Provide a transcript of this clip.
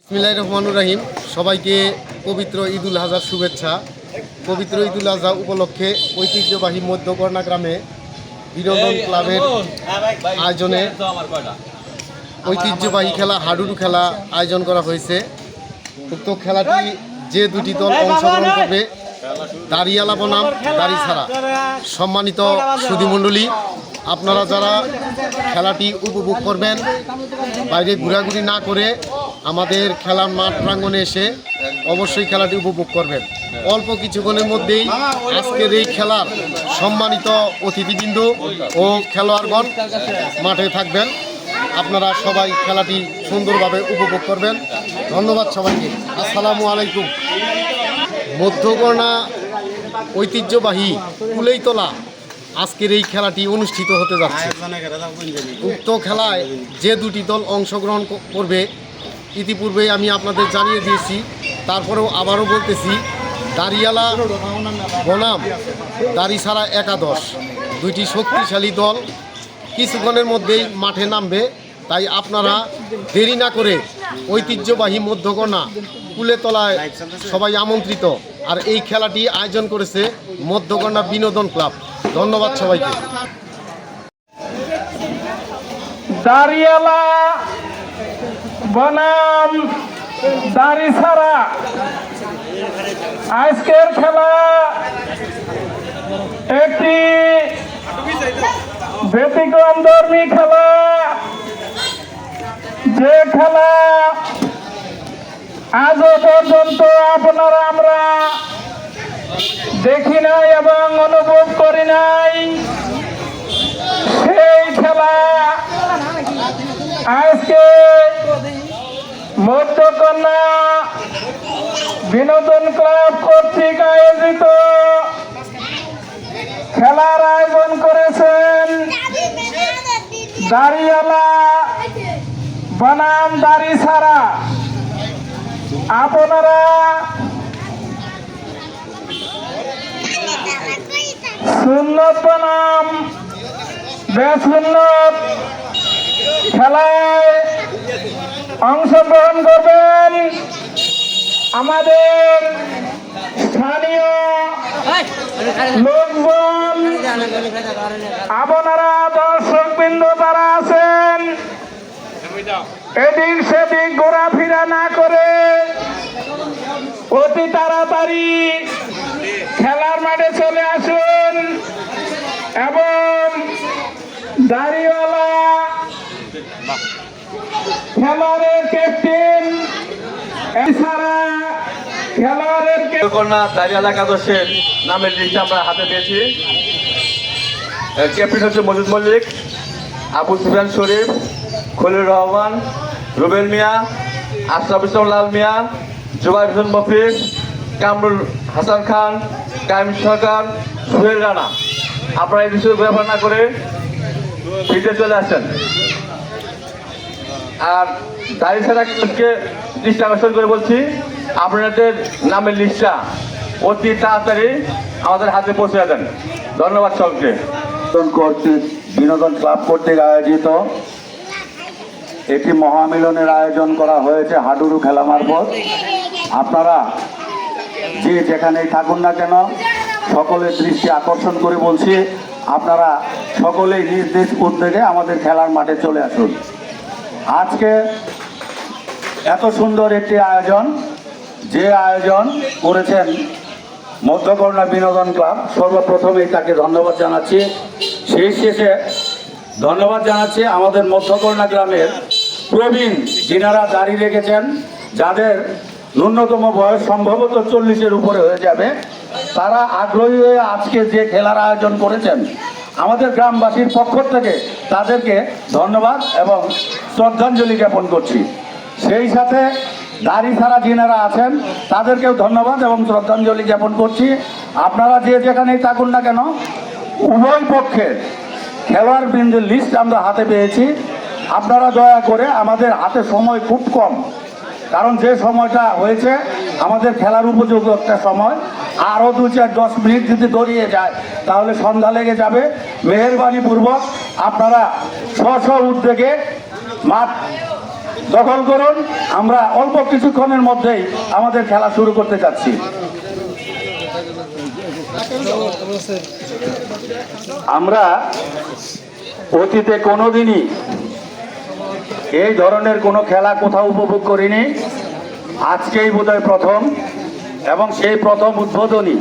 বিসমিল্লাহির রহমানির রহিম। সবাইকে পবিত্র ঈদুল আজহার শুভেচ্ছা। পবিত্র ঈদুল আজহা উপলক্ষে ঐতিহ্যবাহী মধ্যকর্ণা গ্রামে বিনোদন ক্লাবের আয়োজনে ঐতিহ্যবাহী খেলা হাডুডু খেলা আয়োজন করা হয়েছে। উক্ত খেলাটি যে দুটি দল অংশগ্রহণ করবে, দাড়িয়ালা বনাম দাড়ি ছাড়া। সম্মানিত সুধীমণ্ডলী, আপনারা যারা খেলাটি উপভোগ করবেন, বাইরে ঘোরাঘুরি না করে আমাদের খেলার মাঠ প্রাঙ্গণে এসে অবশ্যই খেলাটি উপভোগ করবেন। অল্প কিছুক্ষণের মধ্যেই আজকের এই খেলার সম্মানিত অতিথিবৃন্দ ও খেলোয়াড়গণ মাঠে থাকবেন। আপনারা সবাই খেলাটি সুন্দরভাবে উপভোগ করবেন। ধন্যবাদ সবাইকে। আসসালামু আলাইকুম। মধ্যকর্ণা ঐতিহ্যবাহী কুলেইতলা আজকের এই খেলাটি অনুষ্ঠিত হতে যাচ্ছে। উক্ত খেলায় যে দুটি দল অংশগ্রহণ করবে ইতিপূর্বেই আমি আপনাদের জানিয়ে দিয়েছি, তারপরেও আবারও বলতেছি, দাড়িয়ালা বনাম দাড়ি ছাড়া একাদশ দুইটি শক্তিশালী দল কিছুক্ষণের মধ্যেই মাঠে নামবে। তাই আপনারা দেরি না করে ঐতিহ্যবাহী মধ্যকর্ণা কুলেতলায় সবাই আমন্ত্রিত। আর এই খেলাটি আয়োজন করেছে মধ্যকর্ণা বিনোদন ক্লাব। ধন্যবাদ সবাইকে। দাড়িয়ালা বনাম দাড়ি ছাড়া আজকের খেলা একটি ব্যতিক্রমধর্মী খেলা, যে খেলা আজও পর্যন্ত আপনারা আমরা দেখি নাই এবং অনুভব করি নাই। সেই খেলা আজকে মধ্যকর্ণা বিনোদন ক্লাব কর্তৃক আয়োজিত খেলার আয়োজন করেছেন দাড়িয়ালা বনাম দাড়ি ছাড়া। আপনারা সুন্নত বনাম বেসুন্নত খেলায় অংশগ্রহণ করবেন। আমাদের স্থানীয় লোকজন, আপনারা দর্শকবৃন্দ যারা আছেন, এদিক সেদিক ঘোরাফেরা না করে অতি তাড়াতাড়ি খেলার মাঠে চলে আসুন এবং দাড়িওয়ালা খেলোয়াড়ের ক্যাপ্টেন এছাড়া খেলোয়াড়ের দাড়িয়ালা একাদশের নামের লিস্ট আমরা হাতে পেয়েছি। ক্যাপ্টেন হচ্ছে মজিদ মল্লিক, আবু সুফিয়ান শরীফ, খলিল রহমান, রুবেল মিয়া, আশরাফ ইসলাম লাল মিয়া, জুবাইর হোসেন মফিজ, কামরুল হাসান খান, কায়েম সরকার, সুহেল রানা। আপনারা এই বিষয়ে ব্যবহার না করে ফিল্ডে চলে আসছেন। আর দাড়ি ছাড়াকে দৃষ্টি আকর্ষণ করে বলছি, আপনাদের নামের লিস্টটা অতি তাড়াতাড়ি আমাদের হাতে পৌঁছে দেন। ধন্যবাদ সবকে। বিনোদন ক্লাব কর্তৃক আয়োজিত একটি মহামিলনের আয়োজন করা হয়েছে হাডুডু খেলা মারফত। আপনারা যে যেখানেই থাকুন না কেন, সকলের দৃষ্টি আকর্ষণ করে বলছি, আপনারা সকলেই নিজ নিজ উদ্যোগে আমাদের খেলার মাঠে চলে আসুন। আজকে এত সুন্দর একটি আয়োজন, যে আয়োজন করেছেন মধ্যকর্ণা বিনোদন ক্লাব, সর্বপ্রথমেই তাকে ধন্যবাদ জানাচ্ছি। সেই শেষে ধন্যবাদ জানাচ্ছি আমাদের মধ্যকর্ণা গ্রামের প্রবীণ, যিনারা দাঁড়িয়ে রেখেছেন, যাদের ন্যূনতম বয়স সম্ভবত 40-এর উপরে হয়ে যাবে। তারা আগ্রহী হয়ে আজকে যে খেলার আয়োজন করেছেন, আমাদের গ্রামবাসীর পক্ষ থেকে তাদেরকে ধন্যবাদ এবং শ্রদ্ধাঞ্জলি জ্ঞাপন করছি। সেই সাথে দাড়ি ছাড়া যিনারা আছেন তাদেরকেও ধন্যবাদ এবং শ্রদ্ধাঞ্জলি জ্ঞাপন করছি। আপনারা যে যেখানেই থাকুন না কেন, উভয় পক্ষের খেলোয়াড় বৃন্দের লিস্ট আমরা হাতে পেয়েছি। আপনারা দয়া করে, আমাদের হাতে সময় খুব কম, কারণ যে সময়টা হয়েছে আমাদের খেলার উপযোগী একটা সময়, আরও 2-4-10 মিনিট যদি দৌড়িয়ে যায় তাহলে সন্ধ্যা লেগে যাবে। মেহেরবানি পূর্বক আপনারা স্ব উদ্যোগে মাঠ দখল করুন। আমরা অল্প কিছুক্ষণের মধ্যেই আমাদের খেলা শুরু করতে যাচ্ছি। আমরা অতীতে কোনোদিনই এই ধরনের কোনো খেলা কোথাও উপভোগ করিনি, আজকেই বোধহয় প্রথম, এবং সেই প্রথম উদ্বোধনী